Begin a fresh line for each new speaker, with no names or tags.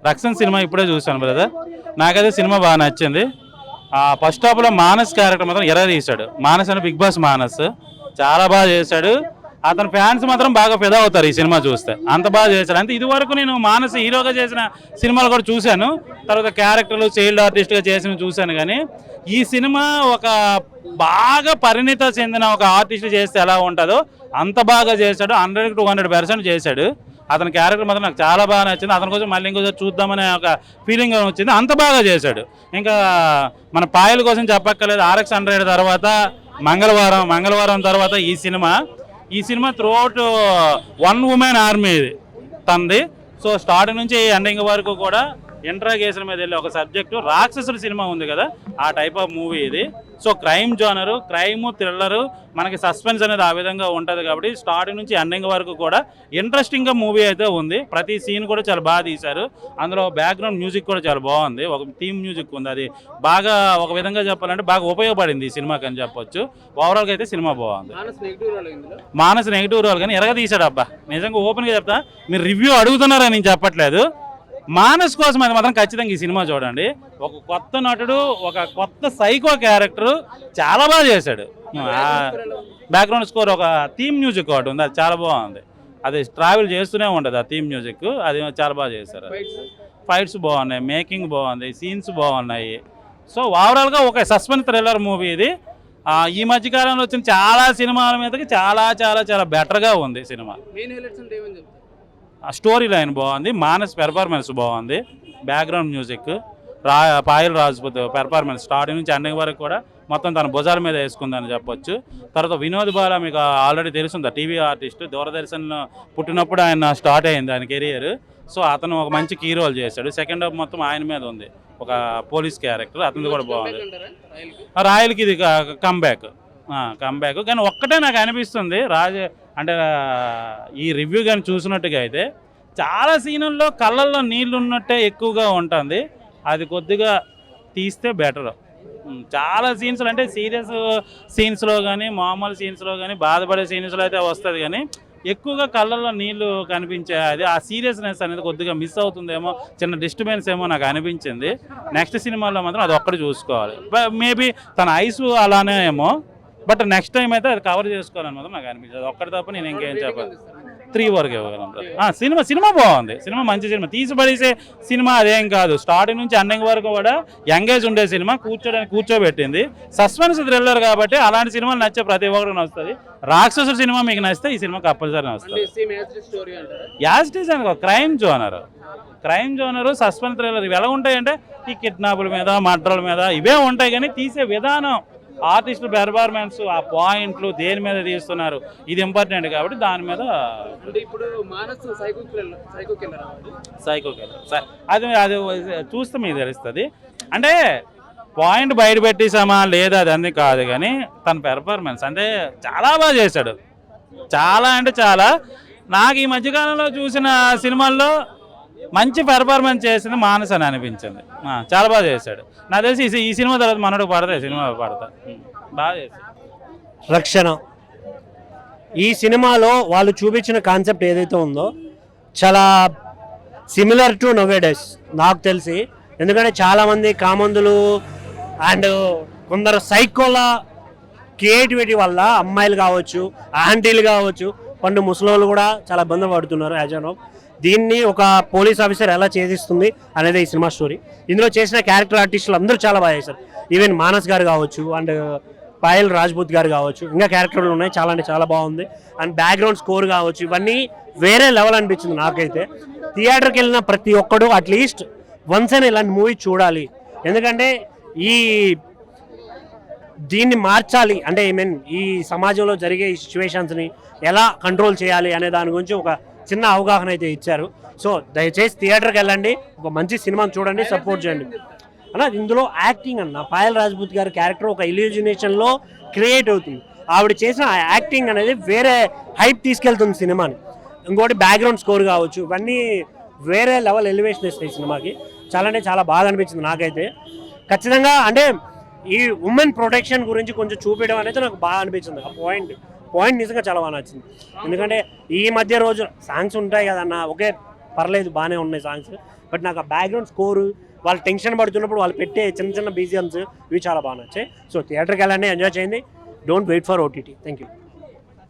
రక్షణ సినిమా ఇప్పుడే చూశాను బ్రదర్. నాకైతే సినిమా బాగా నచ్చింది. ఫస్ట్ హాఫ్లో మానస్ క్యారెక్టర్ మాత్రం ఎర్ర తీశాడు. మానస్ అని బిగ్ బాస్ మానస్ చాలా బాగా చేశాడు. అతని ఫ్యాన్స్ మాత్రం బాగా ఫిదా అవుతారు ఈ సినిమా చూస్తే, అంత బాగా చేశాడు. అంటే ఇది వరకు నేను మానస్ హీరోగా చేసిన సినిమాలు కూడా చూశాను, తర్వాత క్యారెక్టర్లు చైల్డ్ ఆర్టిస్ట్గా చేసిన చూశాను. కానీ ఈ సినిమా ఒక బాగా పరిణిత చెందిన ఒక ఆర్టిస్ట్ చేస్తే ఎలా ఉంటుందో అంత బాగా చేశాడు. 100-200% చేశాడు. అతని క్యారెక్టర్ మాత్రం నాకు చాలా బాగా నచ్చింది. అతని కోసం మళ్ళీ ఇంకోసారి చూద్దామనే ఒక ఫీలింగ్ వచ్చింది. అంత బాగా చేశాడు. ఇంకా మన పాయల కోసం చెప్పక్కర్లేదు. RX 100 తర్వాత మంగళవారం తర్వాత ఈ cinema throughout one women army ఇది తంది. సో స్టార్టింగ్ నుంచి ఎండింగ్ వరకు కూడా ఇంట్రాగేషన్ మీద వెళ్ళి ఒక సబ్జెక్టు రాక్షసుల సినిమా ఉంది కదా, ఆ టైప్ ఆఫ్ మూవీ ఇది. So crime genre, crime thriller, మనకి సస్పెన్స్ అనేది ఆ విధంగా ఉంటుంది. కాబట్టి స్టార్టింగ్ నుంచి ఎండింగ్ వరకు కూడా ఇంట్రెస్టింగ్గా మూవీ అయితే ఉంది. ప్రతి సీన్ కూడా చాలా బాగా తీశారు. అందులో బ్యాక్గ్రౌండ్ మ్యూజిక్ కూడా చాలా బాగుంది. ఒక థీమ్ మ్యూజిక్ ఉంది, అది బాగా ఒక విధంగా చెప్పాలంటే బాగా ఉపయోగపడింది ఈ సినిమాకి అని చెప్పొచ్చు. ఓవరాల్గా అయితే సినిమా బాగుంది. మానస్ నెగిటివ్ రోల్ కానీ ఎరగ తీశాడు అబ్బా. నిజంగా ఓపెన్గా చెప్తా, మీరు రివ్యూ అడుగుతున్నారని నేను చెప్పట్లేదు. మానస్ కోసం అది మాత్రం ఖచ్చితంగా ఈ సినిమా చూడండి. ఒక కొత్త నటుడు, ఒక కొత్త సైకో క్యారెక్టర్ చాలా బాగా చేశాడు. బ్యాక్గ్రౌండ్ స్కోర్, ఒక థీమ్ మ్యూజిక్ ఒకటి ఉంది, అది చాలా బాగుంది. అది ట్రావెల్ చేస్తూనే ఉంటుంది ఆ థీమ్ మ్యూజిక్, అది చాలా బాగా చేశారు. ఫైట్స్ బాగున్నాయి, మేకింగ్ బాగుంది, సీన్స్ బాగున్నాయి. సో ఓవరాల్గా ఒక సస్పెన్స్ థ్రిల్లర్ మూవీ ఇది. ఈ మధ్యకాలంలో వచ్చిన చాలా సినిమాల మీదకి చాలా చాలా చాలా బెటర్గా ఉంది సినిమా. స్టోరీ లైన్ బాగుంది, మానస్ పెర్ఫార్మెన్స్ బాగుంది, background music, Payal Rajput performance starting నుంచి ఎండింగ్ వరకు కూడా మొత్తం తన భుజాల మీద వేసుకుందని చెప్పొచ్చు. తర్వాత వినోద్ బాల మీకు ఆల్రెడీ తెలుసుందా, టీవీ ఆర్టిస్ట్, దూరదర్శన్ పుట్టినప్పుడు ఆయన స్టార్ట్ అయింది ఆయన కెరియర్. సో అతను ఒక మంచి కీ రోల్ చేశాడు. సెకండ్ హాఫ్ మొత్తం ఆయన మీద ఉంది, ఒక పోలీస్ క్యారెక్టర్, అతనిది కూడా బాగుంది. రాయల్కి ఇది కంబ్యాక్ కానీ ఒక్కటే నాకు అనిపిస్తుంది అంటే ఈ రివ్యూ కానీ చూసినట్టుగా అయితే చాలా సీనుల్లో కళ్ళల్లో నీళ్ళు ఉన్నట్టే ఎక్కువగా ఉంటుంది. అది కొద్దిగా తీస్తే బెటర్. చాలా సీన్స్లో అంటే సీరియస్ సీన్స్లో కానీ మామూలు సీన్స్లో కానీ బాధపడే సీన్స్లో అయితే వస్తుంది, కానీ ఎక్కువగా కళ్ళల్లో నీళ్లు కనిపించే అది ఆ సీరియస్నెస్ అనేది కొద్దిగా మిస్ అవుతుందేమో, చిన్న డిస్టర్బెన్స్ ఏమో నాకు అనిపించింది. నెక్స్ట్ సినిమాలో మాత్రం అది ఒక్కటి చూసుకోవాలి. మేబీ తన ఐస్ అలానే ఏమో, బట్ నెక్స్ట్ టైం అయితే అది కవర్ చేసుకోవాలని మాత్రం నాకు అనిపించదు. ఒక్కటి తప్ప నేను ఇంకేం చెప్పాలి. 3 వరకు ఇవ్వగలను. సినిమా బాగుంది. సినిమా మంచి సినిమా, తీసిపడేసే సినిమా అదేం కాదు. స్టార్టింగ్ నుంచి ఎండింగ్ వరకు కూడా ఎంగేజ్ ఉండే సినిమా, కూర్చోబెట్టింది. సస్పెన్స్ థ్రిల్లర్ కాబట్టి అలాంటి సినిమాలు నచ్చే ప్రతి ఒక్కరికి నచ్చుతుంది. రాక్షసుల సినిమా మీకు నచ్చితే ఈ సినిమా కంపల్సరీ నచ్చుతుంది. యాజ్ ఇట్ ఈజ్ అనుకో, క్రైమ్ జోనరు సస్పెన్స్ థ్రిల్లర్ ఇవి ఎలా ఉంటాయంటే ఈ కిడ్నాపుల మీద, మర్డర్ల మీద ఇవే ఉంటాయి. కానీ తీసే విధానం, ఆర్టిస్టుల పెర్ఫార్మెన్స్, ఆ పాయింట్లు దేని మీద తీస్తున్నారు, ఇది ఇంపార్టెంట్. కాబట్టి దాని మీద సైకో కిల్లర్ అది చూస్తే మీకు తెలుస్తుంది. అంటే పాయింట్ బయట పెట్టేసామా లేదా అది అన్నీ కాదు, కానీ తన పెర్ఫార్మెన్స్ అంటే చాలా బాగా చేశాడు. చాలా అంటే చాలా. నాకు ఈ మధ్యకాలంలో చూసిన సినిమాల్లో మంచి పెర్ఫార్మెన్స్ చేసింది మానస్ అని అనిపించింది. చాలా బాగా చేశాడు. నాకు తెలిసి ఈ సినిమా తర్వాత మనోడు సినిమా పడతా బాగా చేశాడు.
రక్షణ ఈ సినిమాలో వాళ్ళు చూపించిన కాన్సెప్ట్ ఏదైతే ఉందో చాలా సిమిలర్ టు నోవేడేస్ నాకు తెలిసి. ఎందుకంటే చాలామంది కామందులు అండ్ కొందరు సైకోల క్రియేటివిటీ వల్ల అమ్మాయిలు కావచ్చు, ఆంటీలు కావచ్చు, కొన్ని ముసలోళ్ళు కూడా చాలా ఇబ్బంది పడుతున్నారు. యాజనో దీన్ని ఒక పోలీస్ ఆఫీసర్ ఎలా ఛేదిస్తుంది అనేది ఈ సినిమా స్టోరీ. ఇందులో చేసిన క్యారెక్టర్ ఆర్టిస్టులు అందరూ చాలా బాగా చేశారు. ఈవెన్ మానస్ గారు కావచ్చు, అండ్ పాయల్ రాజ్పూత్ గారు కావచ్చు, ఇంకా క్యారెక్టర్లు ఉన్నాయి, చాలా అంటే చాలా బాగుంది. అండ్ బ్యాక్గ్రౌండ్ స్కోర్ కావచ్చు, ఇవన్నీ వేరే లెవెల్ అనిపించింది నాకైతే. థియేటర్కి వెళ్ళిన ప్రతి ఒక్కడు అట్లీస్ట్ వన్స్ అయినా ఇలాంటి మూవీ చూడాలి. ఎందుకంటే దీన్ని మార్చాలి అంటే ఈ సమాజంలో జరిగే ఈ సిచ్యువేషన్స్ని ఎలా కంట్రోల్ చేయాలి అనే దాని గురించి ఒక చిన్న అవగాహన అయితే ఇచ్చారు. సో దయచేసి థియేటర్కి వెళ్ళండి, ఒక మంచి సినిమాని చూడండి, సపోర్ట్ చేయండి అన్న. ఇందులో యాక్టింగ్ అన్న పాయల్ రాజ్పూత్ గారి క్యారెక్టర్ ఒక ఇల్యూజినేషన్లో క్రియేట్ అవుతుంది. ఆవిడ చేసిన యాక్టింగ్ అనేది వేరే హైప్ తీసుకెళ్తుంది సినిమాని. ఇంకోటి బ్యాక్గ్రౌండ్ స్కోర్ కావచ్చు, ఇవన్నీ వేరే లెవెల్ ఎలివేషన్ ఇస్తాయి సినిమాకి. చాలా అంటే చాలా బాగా అనిపించింది నాకైతే. ఖచ్చితంగా అంటే ఈ ఉమెన్ ప్రొటెక్షన్ గురించి కొంచెం చూపించడం అనేది నాకు బాగా అనిపించింది. ఆ పాయింట్ నిజంగా చాలా బాగా నచ్చింది. ఎందుకంటే ఈ మధ్య రోజు సాంగ్స్ ఉంటాయి కదన్న, ఒకే పర్లేదు బాగానే ఉన్నాయి సాంగ్స్. బట్ నాకు ఆ బ్యాక్గ్రౌండ్ స్కోరు, వాళ్ళు టెన్షన్ పడుతున్నప్పుడు వాళ్ళు పెట్టే చిన్న చిన్న బీజిఎమ్స్ ఇవి చాలా బాగా నచ్చాయి. సో థియేటర్కి వెళ్ళండి, ఎంజాయ్ చేయండి. Don't wait for OTT. Thank you.